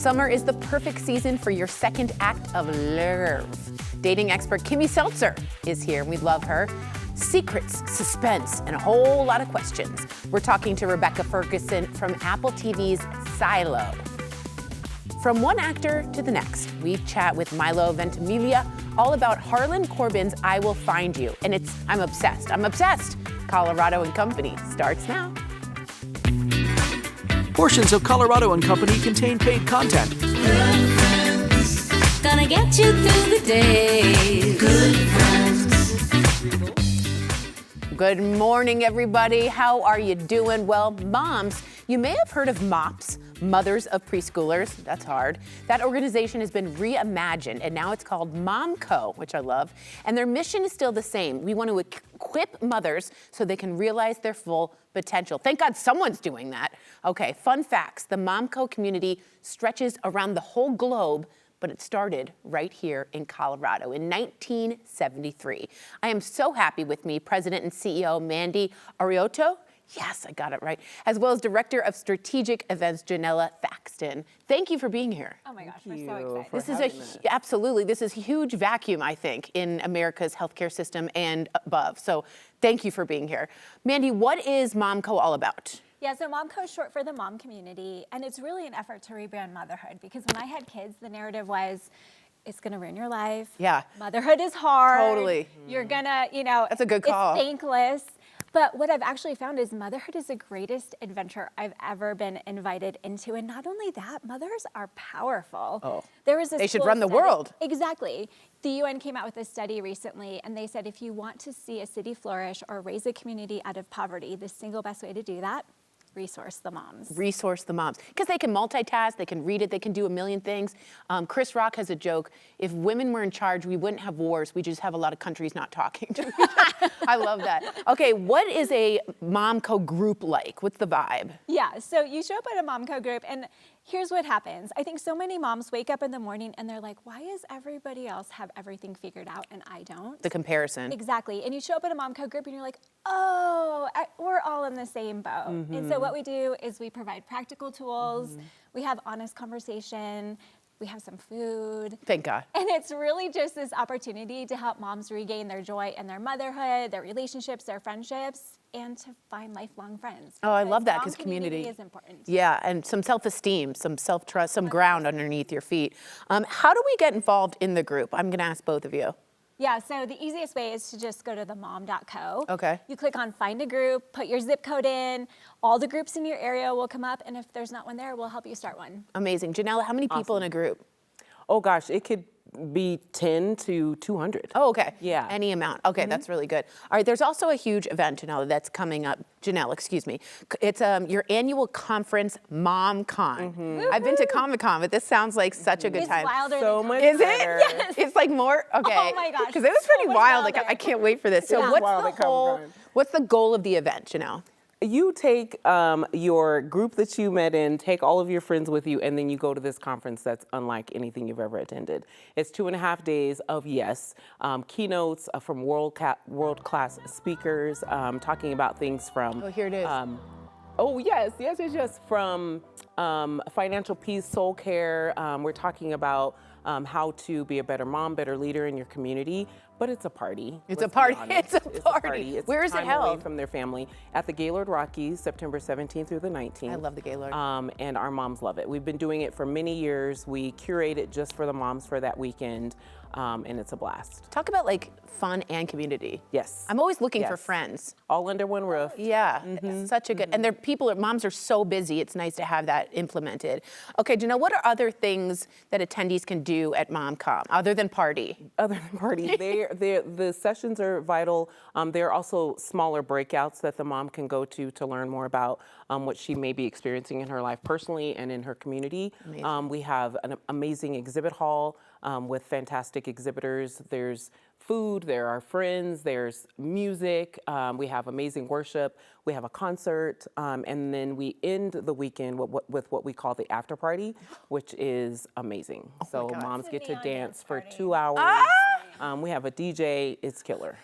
Summer is the perfect season for your second act of love. Dating expert Kimmy Seltzer is here. We love her. Secrets, suspense, and a whole lot of questions. We're talking to Rebecca Ferguson from Apple TV's Silo. From one actor to the next, we chat with Milo Ventimiglia all about Harlan Coben's I Will Find You. And it's I'm obsessed. I'm obsessed. Colorado and Company starts now. Portions of Colorado and Company contain paid content. Good friends, gonna get you through the day. Good friends. Good morning, everybody. How are you doing? Well, moms, you may have heard of MOPS, Mothers of Preschoolers. That's hard. That organization has been reimagined, and now it's called MomCon, which I love. And their mission is still the same. We want to equip mothers so they can realize their full potential. Thank God someone's doing that. Okay, fun facts. The MomCon community stretches around the whole globe, but it started right here in Colorado in 1973. I am so happy with me, President and CEO Mandy Arioto. Yes, I got it right. As well as Director of Strategic Events, Janella Thaxton. Thank you for being here. Oh my gosh, we're so excited. This is absolutely, this is a huge vacuum, I think, in America's healthcare system and above. So thank you for being here. Mandy, what is MomCon all about? Yeah, so MomCon is short for the mom community, and it's really an effort to rebrand motherhood, because when I had kids, the narrative was, it's gonna ruin your life. Yeah. Motherhood is hard. Totally. You're gonna, that's a good call. It's thankless. But what I've actually found is motherhood is the greatest adventure I've ever been invited into. And not only that, mothers are powerful. Oh, there was this they should cool run the study. world. Exactly. The UN came out with a study recently, and they said if you want to see a city flourish or raise a community out of poverty, the single best way to do that, resource the moms. Resource the moms. Because they can multitask, they can read it, they can do a million things. Chris Rock has a joke, if women were in charge, we wouldn't have wars, we just have a lot of countries not talking to each other. I love that. Okay, what is a MomCon group like? What's the vibe? Yeah, so you show up at a MomCon group, and here's what happens. I think so many moms wake up in the morning and they're like, why does everybody else have everything figured out and I don't? The comparison. Exactly, and you show up at a MomCon group and you're like, oh, we're all in the same boat. Mm-hmm. And so what we do is we provide practical tools, we have honest conversation, we have some food. Thank God. And it's really just this opportunity to help moms regain their joy in their motherhood, their relationships, their friendships, and to find lifelong friends. Oh, I love that, because community community is important. Yeah, and some self-esteem, some self-trust, some ground underneath your feet. How do we get involved in the group? I'm gonna ask both of you. Yeah, so the easiest way is to just go to themom.co. Okay. You click on find a group, put your zip code in, all the groups in your area will come up, and if there's not one there, we'll help you start one. Amazing. Janella, how many people in a group? Oh gosh, it could be 10 to 200. Oh, okay. Yeah. Any amount. Okay, that's really good. All right, there's also a huge event, Janella, that's coming up. Janelle, excuse me. It's your annual conference, MomCon. I've been to Comic-Con, but this sounds like such a good time. It's wilder So than much Is it? better. Yes. It's like more? Okay. Oh my gosh, Because it was so pretty much wild. Like, wilder. I can't wait for this. So Yeah. Wild at Comic-Con. what's the goal of the event, Janelle? You take your group that you met in, take all of your friends with you, and then you go to this conference that's unlike anything you've ever attended. It's 2.5 days of, keynotes from world-class speakers, talking about things from... Oh, here it is. Yes. From financial peace, soul care. We're talking about how to be a better mom, better leader in your community. But it's a party. It's let's a party. be honest. It's a party. It's Where is it time held? away from their family at the Gaylord Rockies, September 17th through the 19th. I love the Gaylord. And our moms love it. We've been doing it for many years. We curate it just for the moms for that weekend, and it's a blast. Talk about like fun and community. Yes. I'm always looking for Yes. friends. All under one roof. Yeah, it's such a good, and moms are so busy, it's nice to have that implemented. Okay, Janelle, what are other things that attendees can do at MomCon, other than party? Other than parties, the sessions are vital. There are also smaller breakouts that the mom can go to learn more about what she may be experiencing in her life personally and in her community. We have an amazing exhibit hall with fantastic exhibitors. There's food, there are friends, there's music, we have amazing worship, we have a concert, and then we end the weekend with what we call the after party, which is amazing. So moms get to dance for 2 hours. We have a DJ. It's killer.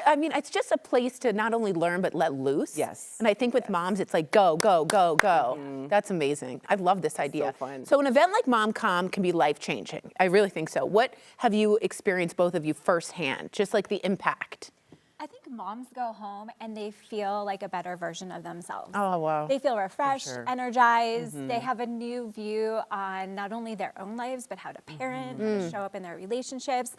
I mean, it's just a place to not only learn, but let loose. Yes. And I think with moms, it's like go, go, go, go. That's amazing. I love this idea. So fun. So an event like MomCon can be life-changing. I really think so. What have you experienced, both of you, firsthand? Just like the impact. I think moms go home and they feel like a better version of themselves. Oh, wow. They feel refreshed, sure. energized. They have a new view on not only their own lives, but how to parent, how to show up in their relationships.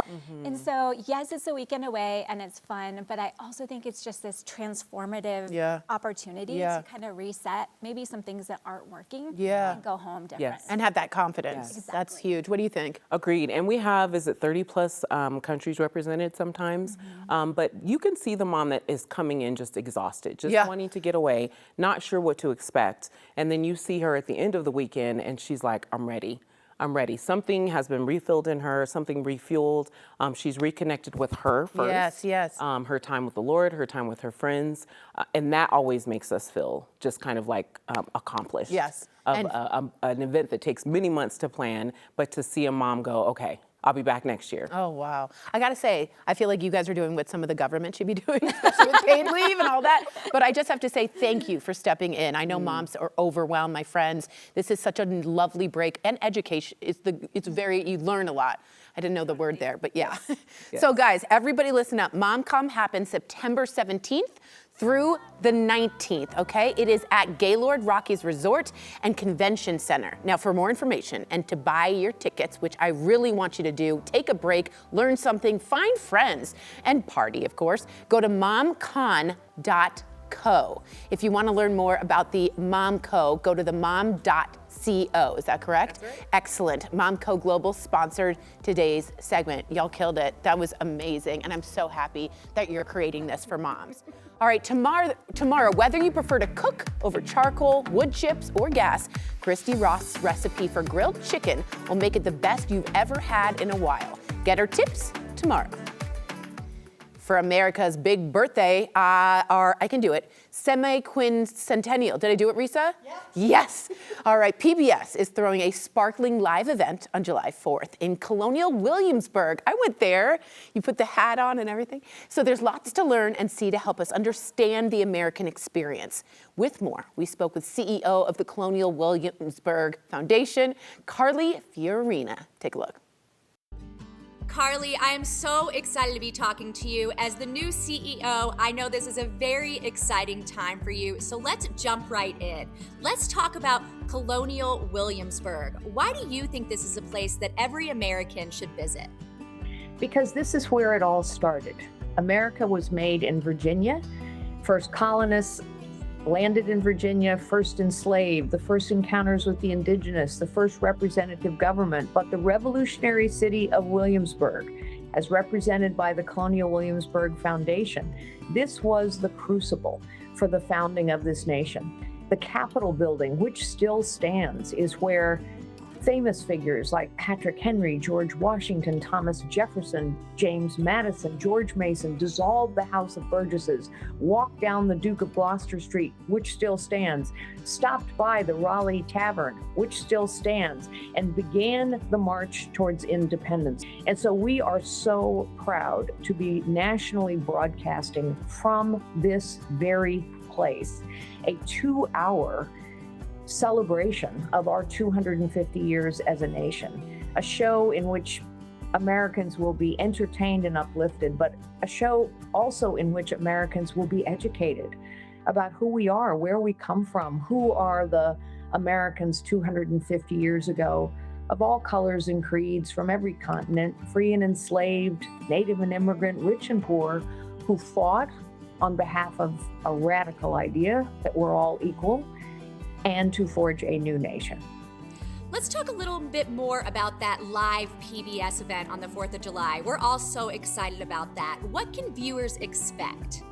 And so, yes, it's a weekend away and it's fun, but I also think it's just this transformative opportunity to kind of reset maybe some things that aren't working and go home different. Yes. And have that confidence. Yes. That's huge. What do you think? Agreed. And we have, 30 plus countries represented sometimes. But you can see the mom that is coming in just exhausted, just wanting to get away, not sure what to expect. And then you see her at the end of the weekend and she's like, I'm ready. I'm ready. Something has been refilled in her, something refueled. She's reconnected with her first. Yes, yes. Her time with the Lord, her time with her friends. And that always makes us feel just kind of like accomplished. Yes. Of an event that takes many months to plan, but to see a mom go, okay, I'll be back next year. Oh, wow. I got to say, I feel like you guys are doing what some of the government should be doing, especially with paid leave and all that. But I just have to say thank you for stepping in. I know moms are overwhelmed, my friends. This is such a lovely break. And education, you learn a lot. I didn't know the word there, but yeah. Yes. So guys, everybody listen up. MomCon happens September 17th through the 19th, okay? It is at Gaylord Rockies Resort and Convention Center. Now, for more information and to buy your tickets, which I really want you to do, take a break, learn something, find friends, and party, of course, go to momcon.co. If you want to learn more about the MomCo, go to the mom.co. Is that correct? That's right. Excellent. MomCo Global sponsored today's segment. Y'all killed it. That was amazing. And I'm so happy that you're creating this for moms. All right, tomorrow, whether you prefer to cook over charcoal, wood chips, or gas, Christy Ross' recipe for grilled chicken will make it the best you've ever had in a while. Get her tips tomorrow. For America's big birthday, I can do it, semi-quincentennial. Did I do it, Risa? Yes. Yes. All right, PBS is throwing a sparkling live event on July 4th in Colonial Williamsburg. I went there. You put the hat on and everything. So there's lots to learn and see to help us understand the American experience. With more, we spoke with CEO of the Colonial Williamsburg Foundation, Carly Fiorina. Take a look. Carly, I am so excited to be talking to you. As the new CEO, I know this is a very exciting time for you, so let's jump right in. Let's talk about Colonial Williamsburg. Why do you think this is a place that every American should visit? Because this is where it all started. America was made in Virginia. First colonists landed in Virginia, first enslaved, the first encounters with the indigenous, the first representative government, but the revolutionary city of Williamsburg, as represented by the Colonial Williamsburg Foundation, this was the crucible for the founding of this nation. The Capitol building, which still stands, is where famous figures like Patrick Henry, George Washington, Thomas Jefferson, James Madison, George Mason dissolved the House of Burgesses, walked down the Duke of Gloucester Street, which still stands, stopped by the Raleigh Tavern, which still stands, and began the march towards independence. And so we are so proud to be nationally broadcasting from this very place, a 2-hour celebration of our 250 years as a nation, a show in which Americans will be entertained and uplifted, but a show also in which Americans will be educated about who we are, where we come from, who are the Americans 250 years ago, of all colors and creeds, from every continent, free and enslaved, native and immigrant, rich and poor, who fought on behalf of a radical idea that we're all equal, and to forge a new nation. Let's talk a little bit more about that live PBS event on the 4th of July. We're all so excited about that. What can viewers expect?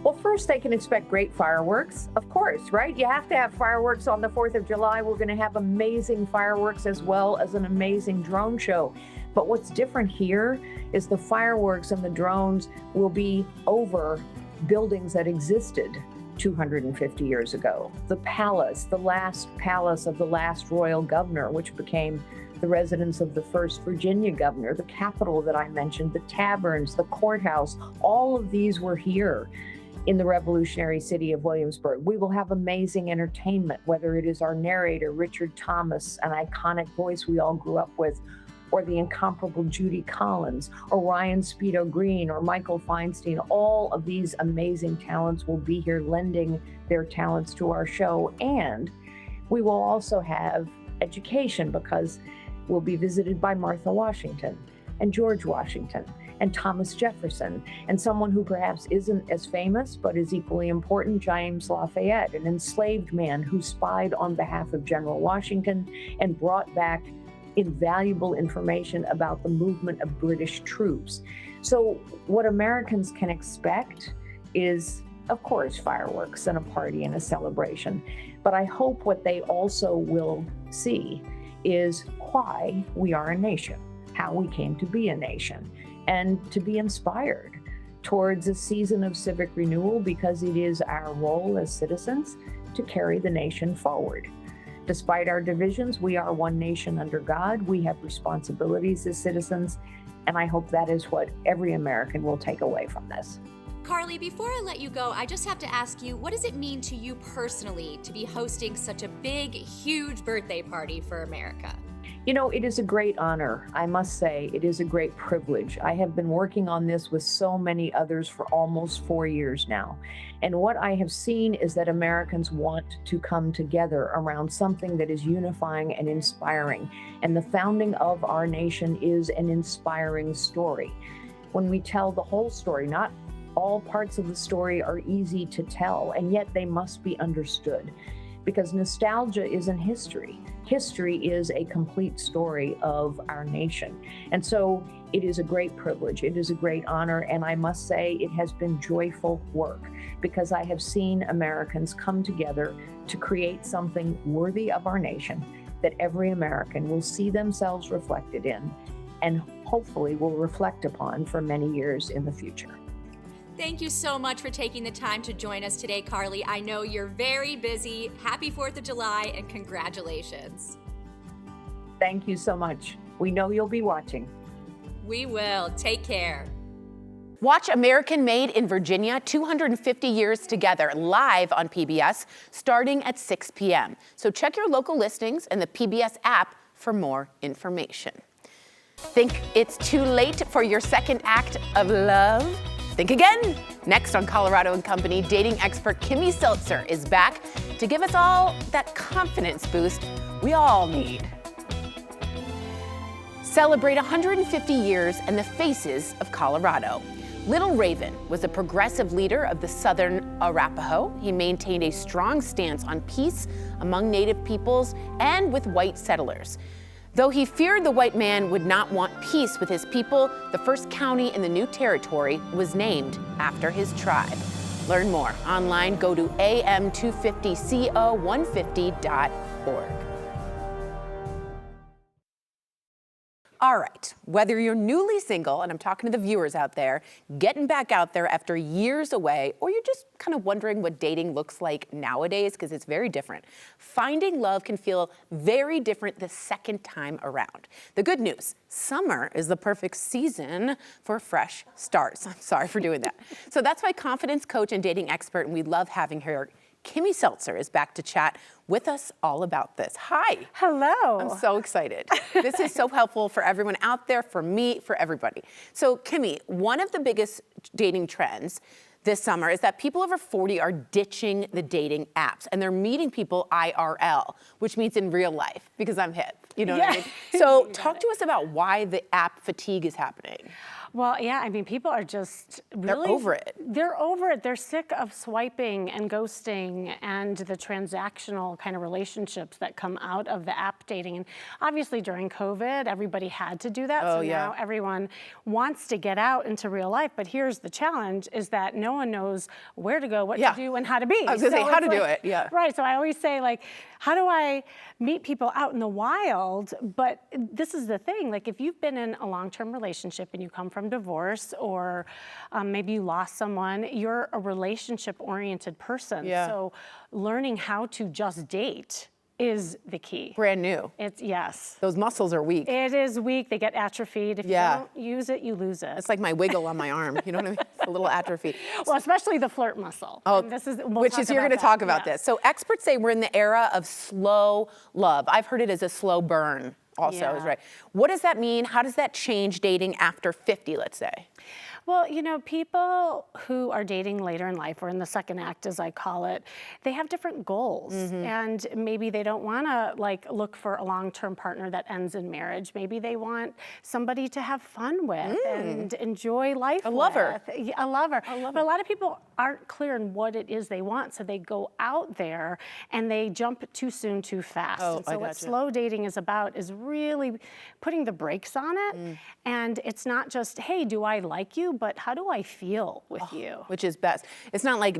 Well, first they can expect great fireworks, of course, right? You have to have fireworks on the 4th of July. We're going to have amazing fireworks as well as an amazing drone show. But what's different here is the fireworks and the drones will be over buildings that existed 250 years ago. The palace, the last palace of the last royal governor, which became the residence of the first Virginia governor, the Capitol that I mentioned, the taverns, the courthouse, all of these were here in the revolutionary city of Williamsburg. We will have amazing entertainment, whether it is our narrator, Richard Thomas, an iconic voice we all grew up with, or the incomparable Judy Collins, or Ryan Speedo Green, or Michael Feinstein. All of these amazing talents will be here lending their talents to our show. And we will also have education, because we'll be visited by Martha Washington and George Washington and Thomas Jefferson, and someone who perhaps isn't as famous but is equally important, James Lafayette, an enslaved man who spied on behalf of General Washington and brought back invaluable information about the movement of British troops. So what Americans can expect is, of course, fireworks and a party and a celebration. But I hope what they also will see is why we are a nation, how we came to be a nation, and to be inspired towards a season of civic renewal, because it is our role as citizens to carry the nation forward. Despite our divisions, we are one nation under God. We have responsibilities as citizens, and I hope that is what every American will take away from this. Carly, before I let you go, I just have to ask you, what does it mean to you personally to be hosting such a big, huge birthday party for America? You know, it is a great honor. I must say, it is a great privilege. I have been working on this with so many others for almost 4 years now. And what I have seen is that Americans want to come together around something that is unifying and inspiring. And the founding of our nation is an inspiring story. When we tell the whole story, not all parts of the story are easy to tell, and yet they must be understood. Because nostalgia isn't history. History is a complete story of our nation. And so it is a great privilege, it is a great honor, and I must say it has been joyful work, because I have seen Americans come together to create something worthy of our nation that every American will see themselves reflected in, and hopefully will reflect upon for many years in the future. Thank you so much for taking the time to join us today, Carly. I know you're very busy. Happy 4th of July and congratulations. Thank you so much. We know you'll be watching. We will. Take care. Watch American Made in Virginia, 250 Years Together, live on PBS, starting at 6 p.m. So check your local listings and the PBS app for more information. Think it's too late for your second act of love? Think again. Next on Colorado & Company, dating expert Kimmy Seltzer is back to give us all that confidence boost we all need. Celebrate 150 years and the faces of Colorado. Little Raven was a progressive leader of the Southern Arapaho. He maintained a strong stance on peace among Native peoples and with white settlers. Though he feared the white man would not want peace with his people, the first county in the new territory was named after his tribe. Learn more online. Go to am250co150.org. All right, whether you're newly single, and I'm talking to the viewers out there, getting back out there after years away, or you're just kind of wondering what dating looks like nowadays, because it's very different. Finding love can feel very different the second time around. The good news, summer is the perfect season for fresh starts. I'm sorry for doing that. So that's why confidence coach and dating expert, and we love having her, Kimmy Seltzer, is back to chat with us all about this. Hi. Hello. I'm so excited. This is so helpful for everyone out there, for me, for everybody. So Kimmy, one of the biggest dating trends this summer is that people over 40 are ditching the dating apps and they're meeting people IRL, which means in real life, because I'm hip. You know what I mean? So talk to us about why the app fatigue is happening. Well, yeah, I mean, people are just really... They're over it. They're over it. They're sick of swiping and ghosting and the transactional kind of relationships that come out of the app dating. And obviously during COVID, everybody had to do that. Oh, so yeah. Now everyone wants to get out into real life. But here's the challenge is that no one knows where to go, what to do, and how to be. I was going to say, how to do it, yeah. Right, so I always say, like, how do I meet people out in the wild? But this is the thing, like, if you've been in a long-term relationship and you come from from divorce, or maybe you lost someone, you're a relationship-oriented person. Yeah. So learning how to just date is the key. Brand new. Yes. Those muscles are weak. It is weak. They get atrophied. If Yeah. you don't use it, you lose it. It's like my wiggle on my arm. You know what I mean? It's a little atrophy. Well, especially the flirt muscle. Oh, And this is, which is, you're going to talk about this. So experts say we're in the era of slow love. I've heard it as a slow burn also, Yeah. is right. What does that mean? How does that change dating after 50, let's say? Well, people who are dating later in life, or in the second act, as I call it, they have different goals. And maybe they don't want to look for a long-term partner that ends in marriage. Maybe they want somebody to have fun with and enjoy life with. lover. Yeah, a lover. But a lot of people aren't clear on what it is they want, so they go out there and they jump too soon, too fast. And so what slow dating is about is really putting the brakes on it. And it's not just, hey, do I like you? But how do I feel with you? Which is best. It's not like,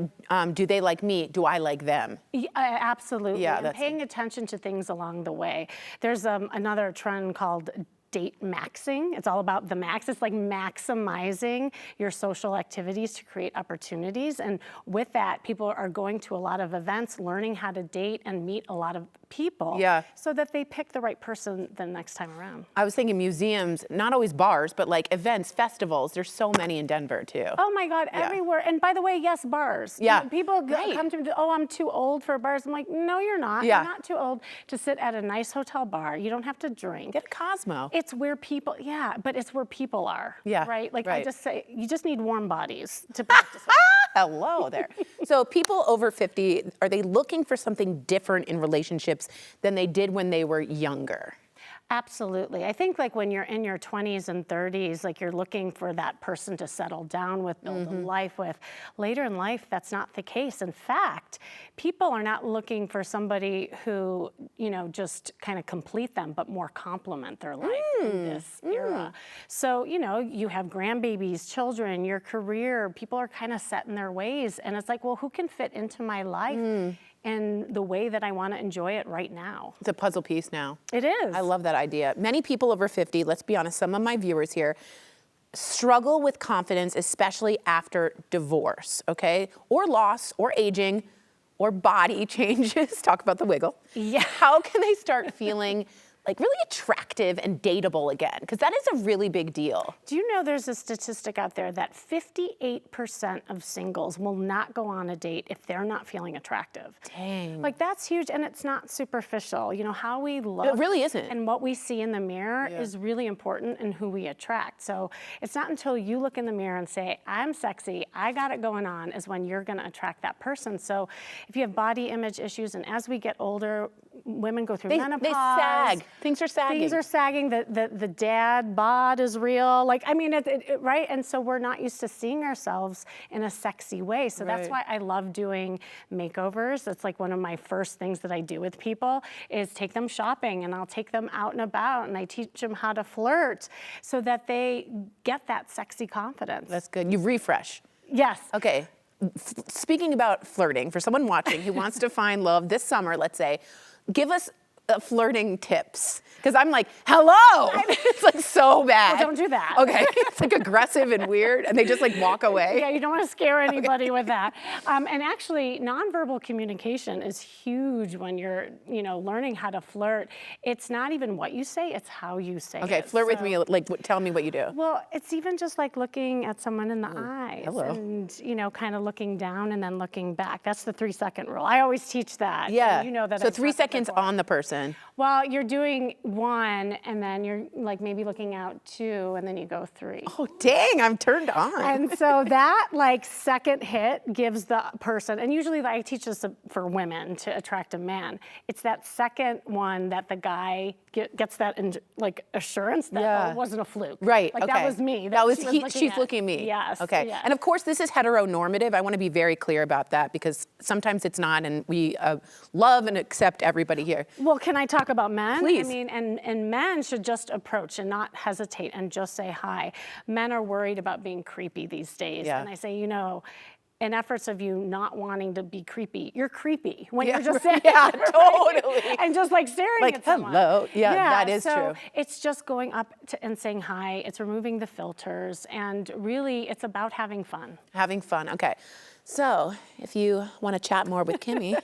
do they like me? Do I like them? Yeah, absolutely. Yeah, and that's paying attention to things along the way. There's another trend called date maxing. It's all about the max. It's like maximizing your social activities to create opportunities. And with that, people are going to a lot of events, learning how to date and meet a lot of people, so that they pick the right person the next time around. I was thinking museums, not always bars, but like events, festivals. There's so many in Denver too. Oh my God, everywhere. And by the way, yes, bars. Yeah. People come to me, oh, I'm too old for bars. I'm like, no, you're not. Yeah. You're not too old to sit at a nice hotel bar. You don't have to drink. Get a Cosmo. It's where people, but it's where people are. Yeah, Right? Like right. I just say, you just need warm bodies to practice with. Hello there. So people over 50, are they looking for something different in relationships than they did when they were younger? Absolutely. I think when you're in your 20s and 30s, you're looking for that person to settle down with, build a life with. Later in life, that's not the case. In fact, people are not looking for somebody who, just kind of complete them, but more complement their life in this era. So, you have grandbabies, children, your career, people are kind of set in their ways. And it's like, well, who can fit into my life? In the way that I want to enjoy it right now. It's a puzzle piece now. It is. I love that idea. Many people over 50, let's be honest, some of my viewers here, struggle with confidence, especially after divorce, okay? Or loss, or aging, or body changes. Talk about the wiggle. Yeah. How can they start feeling really attractive and dateable again? Because that is a really big deal. Do you know there's a statistic out there that 58% of singles will not go on a date if they're not feeling attractive? Dang. That's huge, and it's not superficial. How we look. It really isn't. And what we see in the mirror is really important in who we attract. So it's not until you look in the mirror and say, I'm sexy, I got it going on, is when you're gonna attract that person. So if you have body image issues, and as we get older, women go through menopause. They sag. Things are sagging. Things are sagging. The dad bod is real. Right? And so we're not used to seeing ourselves in a sexy way. So that's why I love doing makeovers. That's one of my first things that I do with people is take them shopping, and I'll take them out and about, and I teach them how to flirt so that they get that sexy confidence. That's good. You refresh. Yes. Okay. Speaking about flirting, for someone watching who wants to find love this summer, let's say, give us flirting tips. Because I'm like, hello! It's so bad. Well, don't do that. Okay. It's aggressive and weird, and they just walk away. Yeah, you don't want to scare anybody with that. And actually, nonverbal communication is huge when you're, learning how to flirt. It's not even what you say, it's how you say it. Okay, flirt with me, tell me what you do. Well, it's even just looking at someone in the eyes. Hello. And, kind of looking down and then looking back. That's the 3-second rule. I always teach that. Yeah. And you know that. So I 3 taught that seconds before. on the person. Well, you're doing 1, and then you're maybe looking out 2, and then you go 3. Oh, dang, I'm turned on. And so that second hit gives the person, and usually I teach this for women to attract a man. It's that second one that the guy gets that assurance that it wasn't a fluke. Right. That was me. She's looking at me. Yes. Okay. Yes. And of course, this is heteronormative. I want to be very clear about that because sometimes it's not, and we love and accept everybody here. Well, can I talk about men? Please. I mean, and men should just approach and not hesitate and just say hi. Men are worried about being creepy these days. Yeah. And I say, in efforts of you not wanting to be creepy, you're creepy when you're just sitting yeah, there, totally. and just like staring Like, at someone. hello. Yeah, that is so true. it's just going up and saying hi. It's removing the filters, and really, it's about having fun. Having fun. Okay. So if you want to chat more with Kimmy,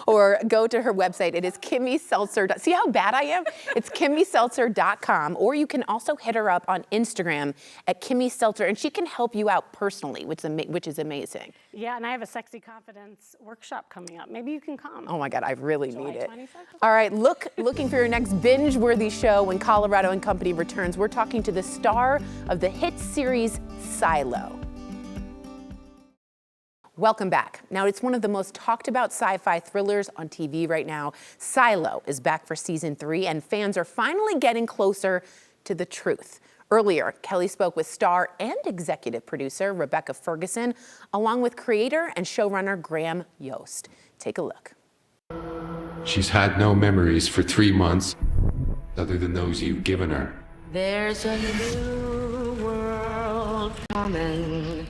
or go to her website, it is KimmySeltzer. See how bad I am? It's KimmySeltzer.com, or you can also hit her up on Instagram at KimmySeltzer, and she can help you out personally, which is amazing. Yeah, and I have a sexy confidence workshop coming up. Maybe you can come. Oh my God, I really July need it. 26th? All right, looking for your next binge-worthy show when Colorado and Company returns. We're talking to the star of the hit series Silo. Welcome back. Now, it's one of the most talked about sci-fi thrillers on TV right now. Silo is back for season 3, and fans are finally getting closer to the truth. Earlier, Kelly spoke with star and executive producer Rebecca Ferguson, along with creator and showrunner Graham Yost. Take a look. She's had no memories for 3 months, other than those you've given her. There's a new world coming,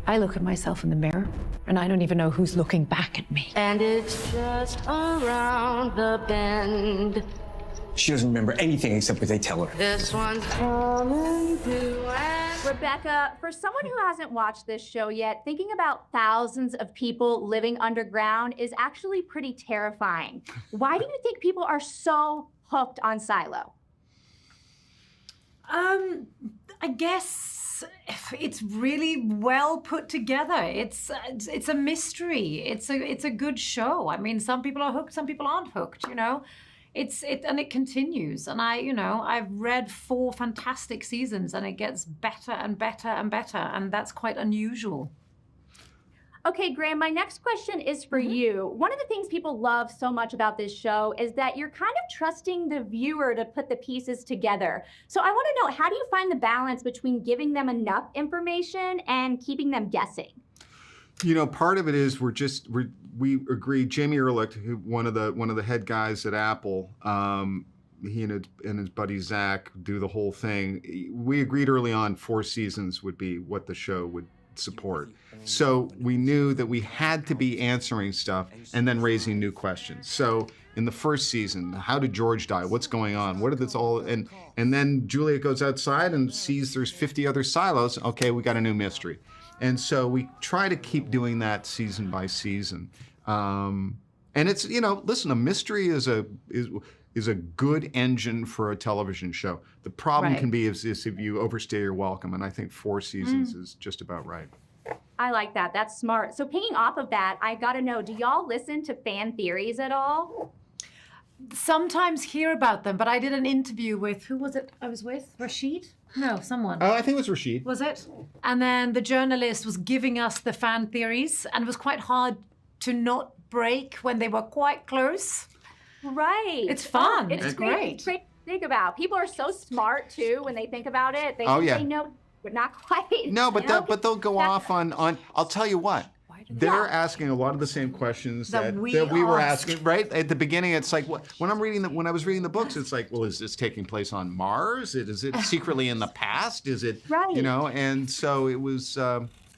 I look at myself in the mirror, and I don't even know who's looking back at me. and it's just around the bend. She doesn't remember anything except what they tell her. This one's coming to an Rebecca, for someone who hasn't watched this show yet, thinking about thousands of people living underground is actually pretty terrifying. Why do you think people are so hooked on Silo? I guess it's really well put together. It's a mystery. It's a good show. I mean, some people are hooked, some people aren't hooked. You know, and it continues. And I've read 4 fantastic seasons, and it gets better and better and better, and that's quite unusual. Okay, Graham, my next question is for you. One of the things people love so much about this show is that you're kind of trusting the viewer to put the pieces together. So I want to know, how do you find the balance between giving them enough information and keeping them guessing? You know, part of it is we agree. Jamie Ehrlich, one of the head guys at Apple, he and his buddy Zach do the whole thing. We agreed early on 4 seasons would be what the show would support. So we knew that we had to be answering stuff and then raising new questions. So in the first season, how did George die? What's going on? What did this all, and then Juliet goes outside and sees there's 50 other silos. Okay, we got a new mystery. And so we try to keep doing that season by season. And it's, listen, a mystery is a good engine for a television show. The problem can be is if you overstay your welcome, and I think 4 seasons is just about right. I like that. That's smart. So paying off of that, I got to know, do y'all listen to fan theories at all? Sometimes hear about them, but I did an interview with, who was it I was with? Rashid? No, someone. Oh, I think it was Rashid. Was it? And then the journalist was giving us the fan theories, and it was quite hard to not break when they were quite close. Right. It's fun. It's great. It's great to think about. People are so smart too when they think about it. They know, but not quite. No, but they'll go off on. I'll tell you what. They're asking a lot of the same questions that we were asking, right? At the beginning, it's like, when I was reading the books, it's like, well, is this taking place on Mars? Is it secretly in the past? Is it, and so it was.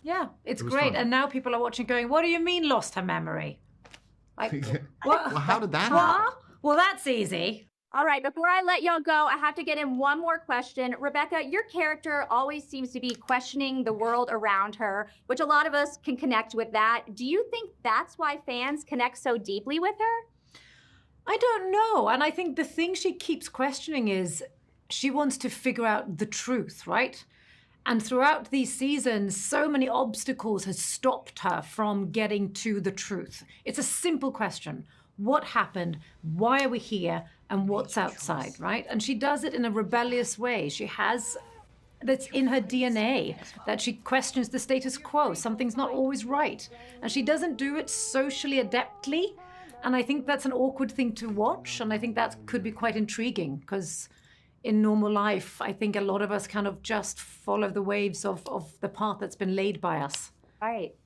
Yeah, it's great. Fun. And now people are watching going, what do you mean lost her memory? Like, well, how did that happen? Well, that's easy. All right, before I let y'all go, I have to get in one more question. Rebecca, your character always seems to be questioning the world around her, which a lot of us can connect with that. Do you think that's why fans connect so deeply with her? I don't know. And I think the thing she keeps questioning is she wants to figure out the truth, right? And throughout these seasons, so many obstacles has stopped her from getting to the truth. It's a simple question. What happened? Why are we here? And what's outside, right? And she does it in a rebellious way. That's in her DNA, that she questions the status quo. Something's not always right. And she doesn't do it socially adeptly. And I think that's an awkward thing to watch. And I think that could be quite intriguing, because in normal life, I think a lot of us kind of just follow the waves of the path that's been laid by us. All right.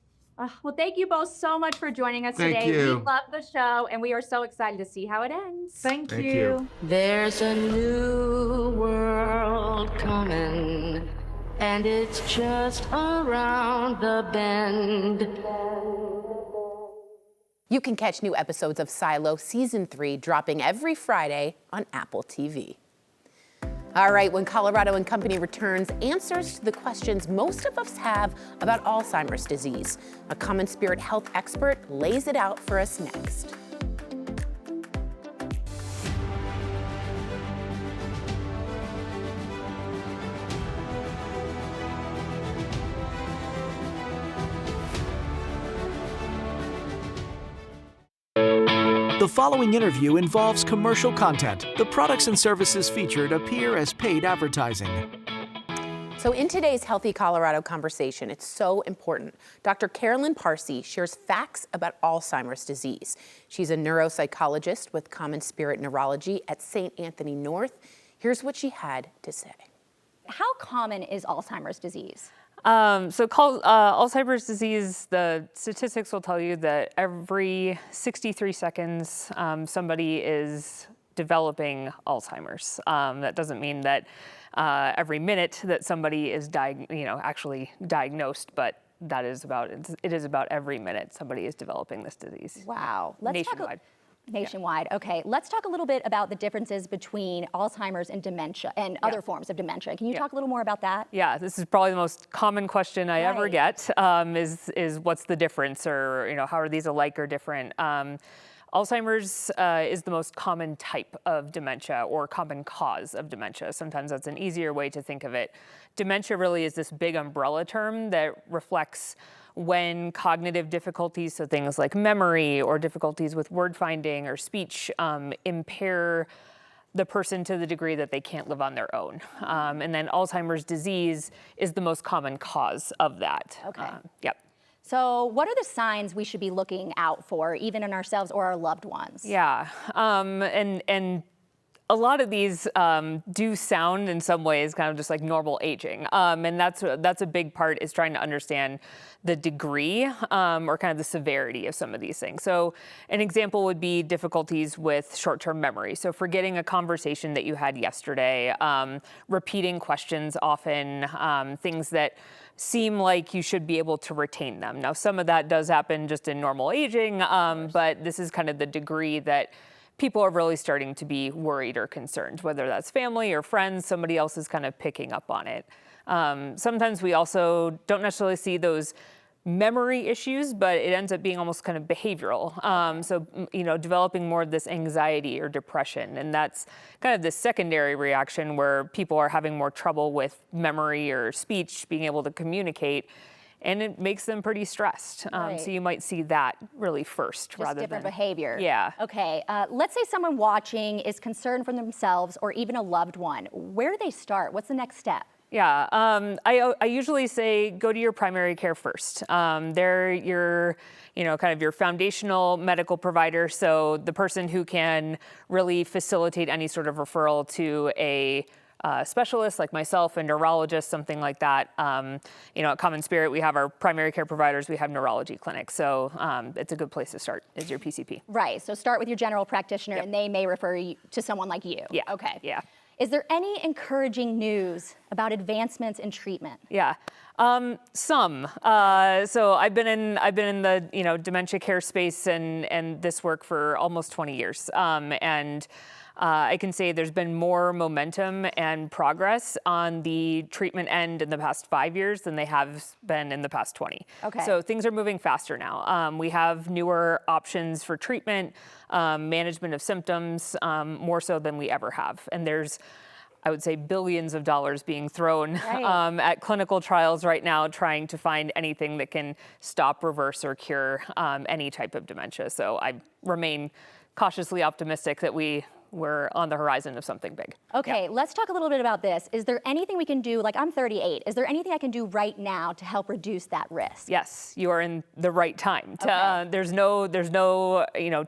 Well, thank you both so much for joining us today. Thank you. We love the show, and we are so excited to see how it ends. Thank you. There's a new world coming, and it's just around the bend. You can catch new episodes of Silo Season 3 dropping every Friday on Apple TV. All right, when Colorado and Company returns, answers to the questions most of us have about Alzheimer's disease. A Common Spirit health expert lays it out for us next. The following interview involves commercial content. The products and services featured appear as paid advertising. So in today's Healthy Colorado conversation, it's so important. Dr. Carolyn Parsi shares facts about Alzheimer's disease. She's a neuropsychologist with Common Spirit Neurology at St. Anthony North. Here's what she had to say. How common is Alzheimer's disease? Alzheimer's disease, the statistics will tell you that every 63 seconds, somebody is developing Alzheimer's. That doesn't mean that every minute that somebody is actually diagnosed, but that is it is about every minute somebody is developing this disease. Wow. Nationwide. Nationwide. Okay, let's talk a little bit about the differences between Alzheimer's and dementia and other forms of dementia. Can you talk a little more about that? Yeah, this is probably the most common question I ever get, is what's the difference, or how are these alike or different? Alzheimer's is the most common type of dementia or common cause of dementia. Sometimes that's an easier way to think of it. Dementia really is this big umbrella term that reflects when cognitive difficulties, so things like memory or difficulties with word finding or speech, impair the person to the degree that they can't live on their own. And then Alzheimer's disease is the most common cause of that. Okay. Yep. So what are the signs we should be looking out for, even in ourselves or our loved ones? Yeah, and a lot of these do sound in some ways kind of just like normal aging. And that's a big part, is trying to understand the degree or kind of the severity of some of these things. So an example would be difficulties with short-term memory. So forgetting a conversation that you had yesterday, repeating questions often, things that seem like you should be able to retain them. Now, some of that does happen just in normal aging, but this is kind of the degree that people are really starting to be worried or concerned, whether that's family or friends, somebody else is kind of picking up on it. Sometimes we also don't necessarily see those memory issues, but it ends up being almost kind of behavioral. So, developing more of this anxiety or depression. And that's kind of the secondary reaction where people are having more trouble with memory or speech, being able to communicate. And it makes them pretty stressed. So you might see that really first, Just different behavior. Yeah. Okay, let's say someone watching is concerned for themselves or even a loved one. Where do they start? What's the next step? Yeah, I usually say go to your primary care first. They're your, kind of your foundational medical provider. So the person who can really facilitate any sort of referral to a specialist like myself, a neurologist, something like that. At Common Spirit, we have our primary care providers, we have neurology clinics. So it's a good place to start, is your PCP. Right, so start with your general practitioner and they may refer you to someone like you. Yeah. Okay. Yeah. Is there any encouraging news about advancements in treatment? Yeah, some. So I've been in the dementia care space and this work for almost 20 years, and I can say there's been more momentum and progress on the treatment end in the past 5 years than they have been in the past 20. Okay. So things are moving faster now. We have newer options for treatment, management of symptoms, more so than we ever have. And there's, I would say, billions of dollars being thrown at clinical trials right now, trying to find anything that can stop, reverse, or cure any type of dementia. So I remain cautiously optimistic that we're on the horizon of something big. Okay, let's talk a little bit about this. Is there anything we can do, like I'm 38, is there anything I can do right now to help reduce that risk? Yes, you are in the right time. There's no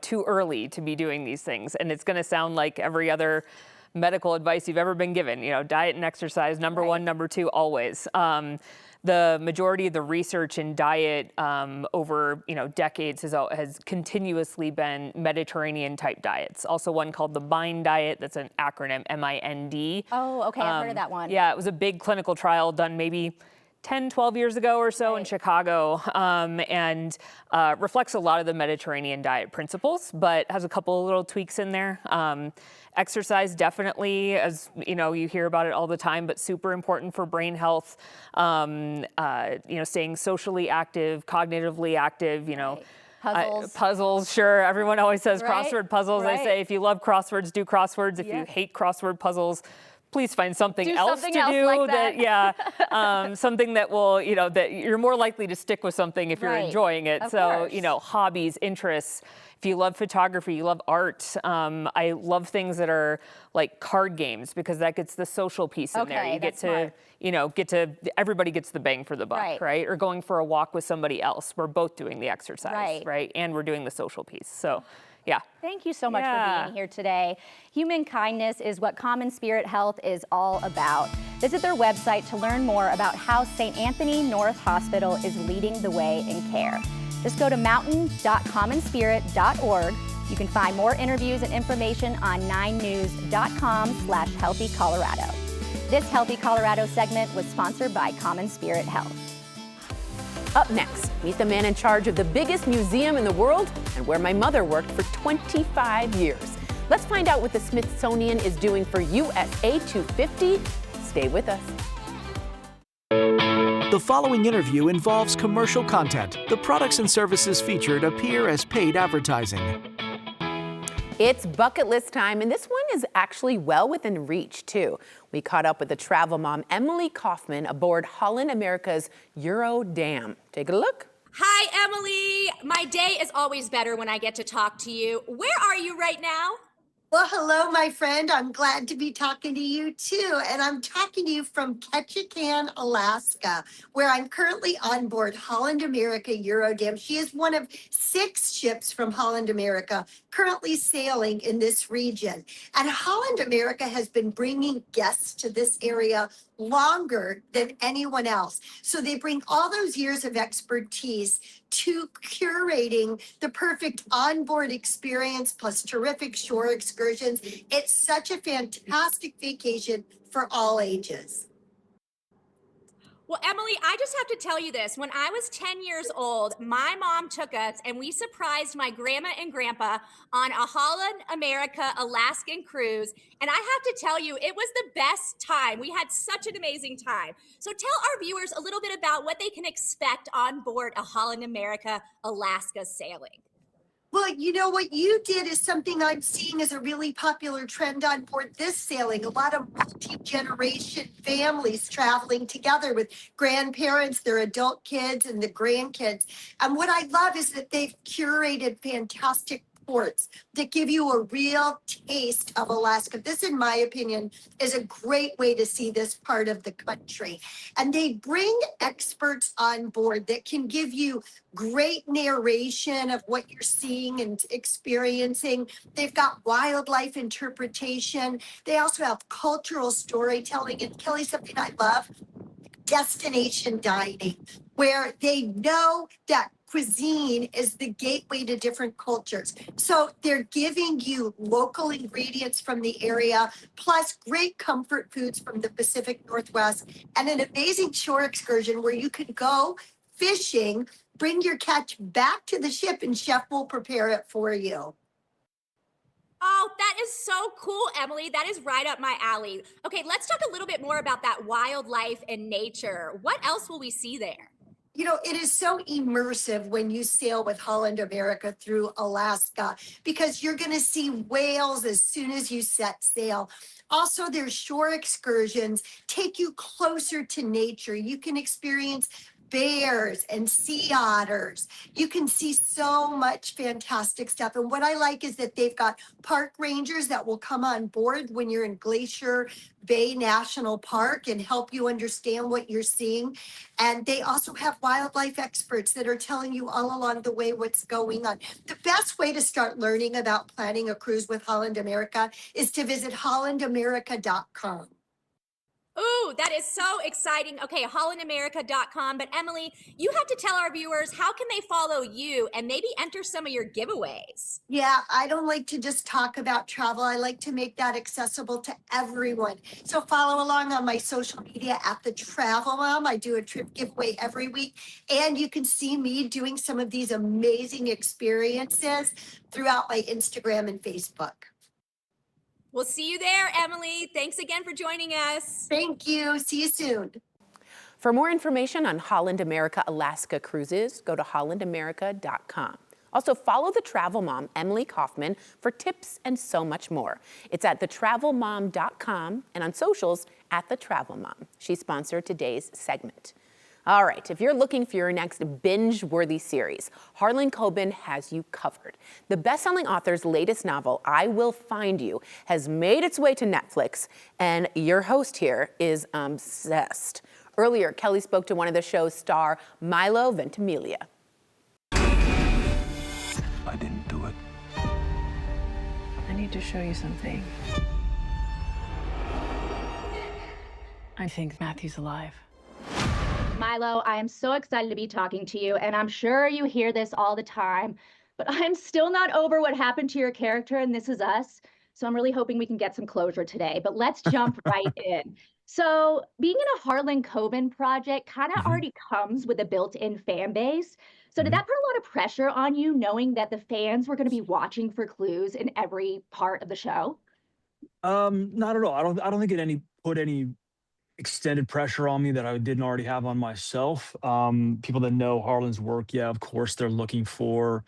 too early to be doing these things. And it's gonna sound like every other medical advice you've ever been given. You know, diet and exercise, number one, number two, always. The majority of the research in diet over decades has continuously been Mediterranean type diets. Also one called the MIND diet. That's an acronym, MIND. Oh, okay, I've heard of that one. Yeah, it was a big clinical trial done maybe 10, 12 years ago or so in Chicago, and reflects a lot of the Mediterranean diet principles, but has a couple of little tweaks in there. Exercise definitely, as you hear about it all the time, but super important for brain health. Staying socially active, cognitively active, Puzzles. Sure. Everyone always says Right, crossword puzzles. I right. say if you love crosswords, do crosswords. If you hate crossword puzzles, please find something else to do. like that. Something that will, that you're more likely to stick with something if you're enjoying it. Of So, course. hobbies, interests. If you love photography, you love art. I love things that are like card games because that gets the social piece in there. Okay, You get that's to, everybody gets the bang for the buck, right? Or going for a walk with somebody else. We're both doing the exercise, right? And we're doing the social piece. So, yeah. Thank you so much for being here today. Human kindness is what Common Spirit Health is all about. Visit their website to learn more about how St. Anthony North Hospital is leading the way in care. Just go to mountain.commonspirit.org. You can find more interviews and information on 9news.com/healthycolorado. This Healthy Colorado segment was sponsored by Common Spirit Health. Up next, meet the man in charge of the biggest museum in the world and where my mother worked for 25 years. Let's find out what the Smithsonian is doing for USA 250. Stay with us. The following interview involves commercial content. The products and services featured appear as paid advertising. It's bucket list time, and this one is actually well within reach, too. We caught up with the travel mom, Emily Kaufman, aboard Holland America's Euro Dam. Take a look. Hi, Emily. My day is always better when I get to talk to you. Where are you right now? Well, hello, my friend. I'm glad to be talking to you too. And I'm talking to you from Ketchikan, Alaska, where I'm currently on board Holland America Eurodam. She is one of 6 ships from Holland America currently sailing in this region. And Holland America has been bringing guests to this area longer than anyone else. So they bring all those years of expertise to curating the perfect onboard experience plus terrific shore excursions. It's such a fantastic vacation for all ages. Well, Emily, I just have to tell you this. When I was 10 years old, my mom took us and we surprised my grandma and grandpa on a Holland America Alaskan cruise. And I have to tell you, it was the best time. We had such an amazing time. So tell our viewers a little bit about what they can expect on board a Holland America Alaska sailing. Well, you know, what you did is something I'm seeing as a really popular trend on board this sailing. A lot of multi-generation families traveling together with grandparents, their adult kids, and the grandkids. And what I love is that they've curated fantastic ports that give you a real taste of Alaska. This, in my opinion, is a great way to see this part of the country. And they bring experts on board that can give you great narration of what you're seeing and experiencing. They've got wildlife interpretation. They also have cultural storytelling. And Kelly, something I love, destination dining, where they know that cuisine is the gateway to different cultures. So they're giving you local ingredients from the area, plus great comfort foods from the Pacific Northwest, and an amazing shore excursion where you could go fishing, bring your catch back to the ship, and chef will prepare it for you. Oh, that is so cool, Emily. That is right up my alley. Okay, let's talk a little bit more about that wildlife and nature. What else will we see there? You know, it is so immersive when you sail with Holland America through Alaska because you're going to see whales as soon as you set sail. Also, their shore excursions take you closer to nature. You can experience bears and sea otters. You can see so much fantastic stuff. And what I like is that they've got park rangers that will come on board when you're in Glacier Bay National Park and help you understand what you're seeing. And they also have wildlife experts that are telling you all along the way what's going on. The best way to start learning about planning a cruise with Holland America is to visit hollandamerica.com. Ooh, that is so exciting. Okay, hollandamerica.com. But Emily, you have to tell our viewers, how can they follow you and maybe enter some of your giveaways? Yeah, I don't like to just talk about travel. I like to make that accessible to everyone. So follow along on my social media at The Travel Mom. I do a trip giveaway every week. And you can see me doing some of these amazing experiences throughout my Instagram and Facebook. We'll see you there, Emily. Thanks again for joining us. Thank you. See you soon. For more information on Holland America Alaska cruises, go to hollandamerica.com. Also, follow the travel mom, Emily Kaufman, for tips and so much more. It's at thetravelmom.com and on socials at thetravelmom. She sponsored today's segment. All right, if you're looking for your next binge-worthy series, Harlan Coben has you covered. The best-selling author's latest novel, I Will Find You, has made its way to Netflix, and your host here is obsessed. Earlier, Kelly spoke to one of the show's star, Milo Ventimiglia. I didn't do it. I need to show you something. I think Matthew's alive. Milo, I am so excited to be talking to you, and I'm sure you hear this all the time, but I'm still not over what happened to your character in This Is Us, so I'm really hoping we can get some closure today, but let's jump right in. So being in a Harlan Coben project kind of already comes with a built-in fan base. So did that put a lot of pressure on you, knowing that the fans were going to be watching for clues in every part of the show? Not at all. I don't think it put any extended pressure on me that I didn't already have on myself. People that know Harlan's work, yeah, of course they're looking for,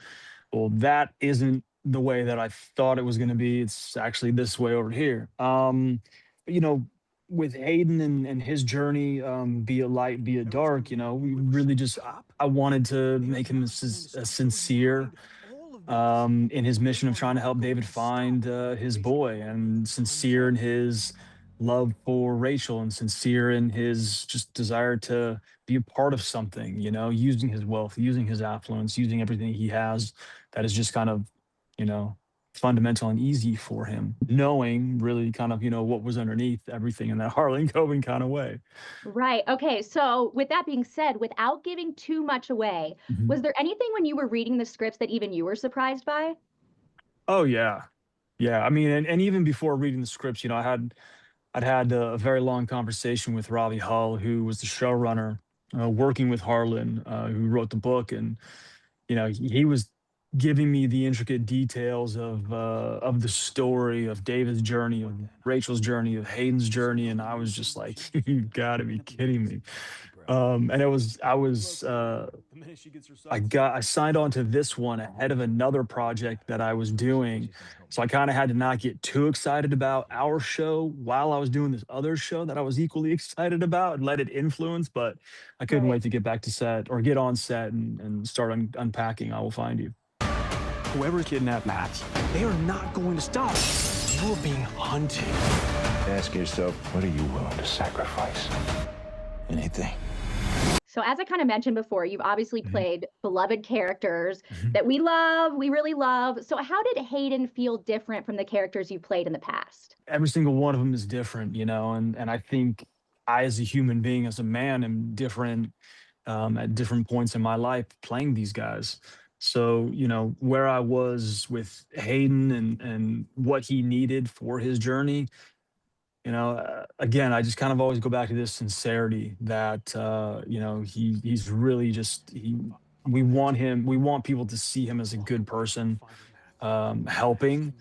well, that isn't the way that I thought it was going to be. It's actually this way over here. You know, with Hayden and his journey, be it light, be it dark, you know, we really just, I wanted to make him sincere in his mission of trying to help David find his boy, and sincere in his love for Rachel, and sincere in his just desire to be a part of something, you know, using his wealth, using his affluence, using everything he has that is just kind of, you know, fundamental and easy for him, knowing really kind of, you know, what was underneath everything in that Harlan Coben kind of way. Right. Okay. So with that being said, without giving too much away, was there anything when you were reading the scripts that even you were surprised by? Oh yeah. Yeah. I mean, and even before reading the scripts, you know, I'd had a very long conversation with Ravi Hull, who was the showrunner, working with Harlan, who wrote the book, and you know, he was giving me the intricate details of the story of David's journey, of Rachel's journey, of Hayden's journey, and I was just like, you gotta be kidding me. And I signed on to this one ahead of another project that I was doing. So I kind of had to not get too excited about our show while I was doing this other show that I was equally excited about, and let it influence, but I couldn't wait to get back to set or get on set and start unpacking I Will Find You. Whoever kidnapped Matt, they are not going to stop. You are being hunted. Ask yourself, what are you willing to sacrifice? Anything. So as I kind of mentioned before, you've obviously played beloved characters that we love, we really love. So how did Hayden feel different from the characters you played in the past? Every single one of them is different, you know, and I think I, as a human being, as a man, am different at different points in my life playing these guys. So, you know, where I was with Hayden and what he needed for his journey, you know, again, I just kind of always go back to this sincerity that, you know, he's really just, we want people to see him as a good person, helping,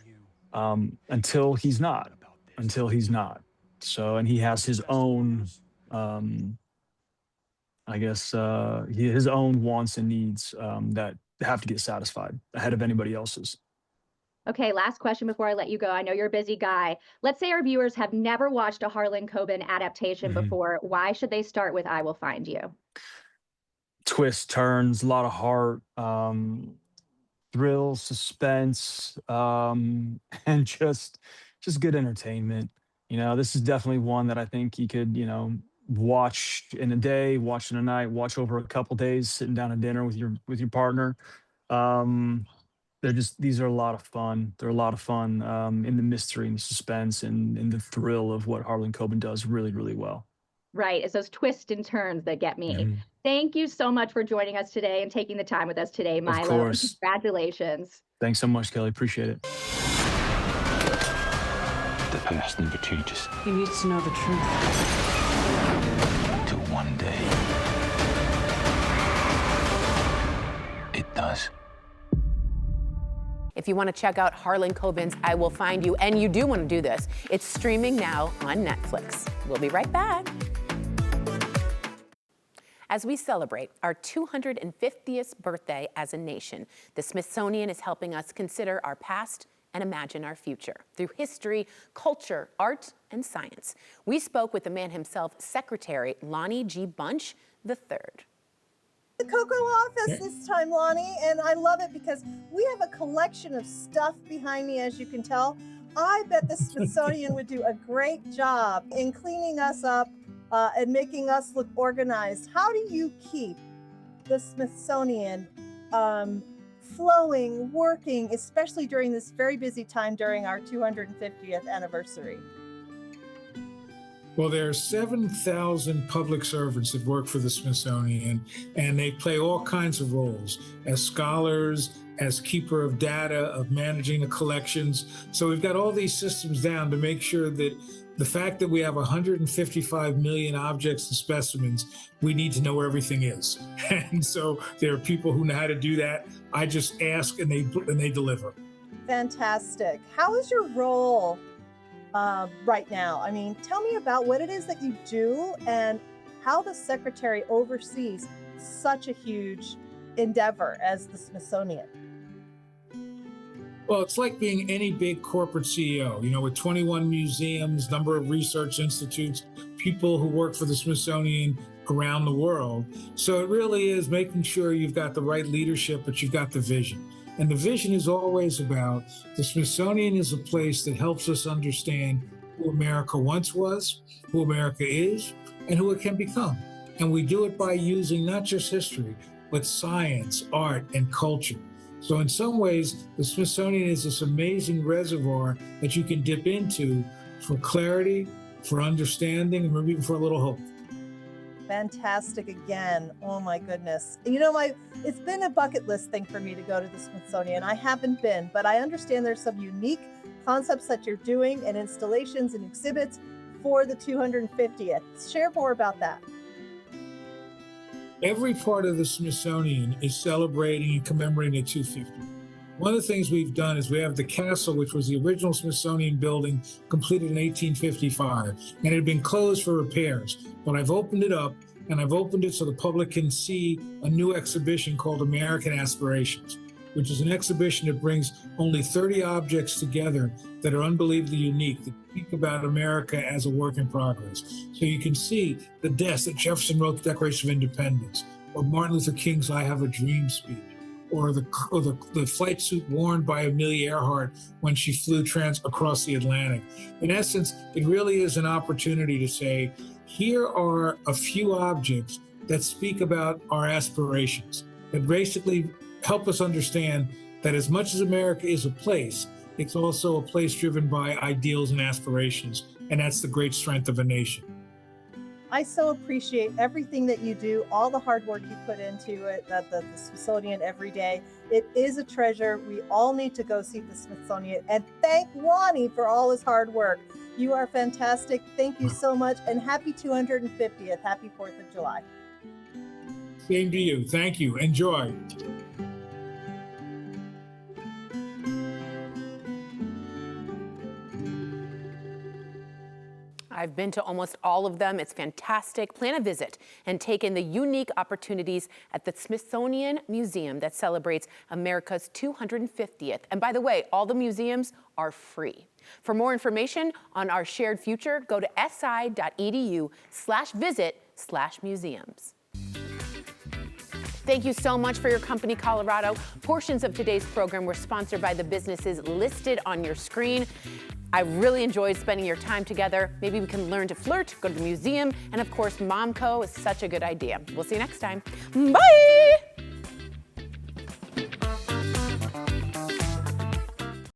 until he's not. So, and he has his own, I guess, his own wants and needs that have to get satisfied ahead of anybody else's. Okay, last question before I let you go. I know you're a busy guy. Let's say our viewers have never watched a Harlan Coben adaptation before. Why should they start with I Will Find You? twists, turns, a lot of heart, thrill, suspense, and just good entertainment. This is definitely one that I think you could, watch in a day, watch in a night, watch over a couple days, sitting down at dinner with your partner. Um, these are a lot of fun. They're a lot of fun in the mystery and the suspense and in the thrill of what Harlan Coben does really, really well. Right. It's those twists and turns that get me. Mhm. Thank you so much for joining us today and taking the time with us today, Of Milo. And course. congratulations. Thanks so much, Kelly. Appreciate it. The past never changes. He needs to know the truth. Till one day, it does. If you want to check out Harlan Coben's I Will Find You, and you do want to do this, it's streaming now on Netflix. We'll be right back. As we celebrate our 250th birthday as a nation, the Smithsonian is helping us consider our past and imagine our future through history, culture, art, and science. We spoke with the man himself, Secretary Lonnie G. Bunch III. The Cocoa office this time, Lonnie, and I love it because we have a collection of stuff behind me, as you can tell. I bet the Smithsonian would do a great job in cleaning us up and making us look organized. How do you keep the Smithsonian flowing, working, especially during this very busy time during our 250th anniversary? Well, there are 7,000 public servants that work for the Smithsonian, and they play all kinds of roles as scholars, as keeper of data, of managing the collections. So we've got all these systems down to make sure that the fact that we have 155 million objects and specimens, we need to know where everything is. And so there are people who know how to do that. I just ask and they deliver. Fantastic. How is your role right now? I mean, tell me about what it is that you do and how the secretary oversees such a huge endeavor as the Smithsonian. Well, it's like being any big corporate CEO, with 21 museums, number of research institutes, people who work for the Smithsonian around the world. So it really is making sure you've got the right leadership, but you've got the vision. And the vision is always about the Smithsonian is a place that helps us understand who America once was, who America is, and who it can become. And we do it by using not just history, but science, art, and culture. So in some ways, the Smithsonian is this amazing reservoir that you can dip into for clarity, for understanding, and maybe even for a little hope. Fantastic again. Oh my goodness. It's been a bucket list thing for me to go to the Smithsonian. I haven't been, but I understand there's some unique concepts that you're doing and installations and exhibits for the 250th. Share more about that. Every part of the Smithsonian is celebrating and commemorating the 250. One of the things we've done is we have the castle, which was the original Smithsonian building, completed in 1855, and it had been closed for repairs. But I've opened it up, and I've opened it so the public can see a new exhibition called American Aspirations, which is an exhibition that brings only 30 objects together that are unbelievably unique, that speak about America as a work in progress. So you can see the desk that Jefferson wrote the Declaration of Independence, or Martin Luther King's I Have a Dream speech, or the flight suit worn by Amelia Earhart when she flew across the Atlantic. In essence, it really is an opportunity to say, here are a few objects that speak about our aspirations, that basically help us understand that as much as America is a place, it's also a place driven by ideals and aspirations, and that's the great strength of a nation. I so appreciate everything that you do, all the hard work you put into it, the Smithsonian every day. It is a treasure. We all need to go see the Smithsonian, and thank Lonnie for all his hard work. You are fantastic. Thank you so much, and happy 250th. Happy 4th of July. Same to you. Thank you. Enjoy. I've been to almost all of them. It's fantastic. Plan a visit and take in the unique opportunities at the Smithsonian Museum that celebrates America's 250th. And by the way, all the museums are free. For more information on our shared future, go to si.edu/visit/museums. Thank you so much for your company, Colorado. Portions of today's program were sponsored by the businesses listed on your screen. I really enjoyed spending your time together. Maybe we can learn to flirt, go to the museum, and of course, MomCo is such a good idea. We'll see you next time. Bye!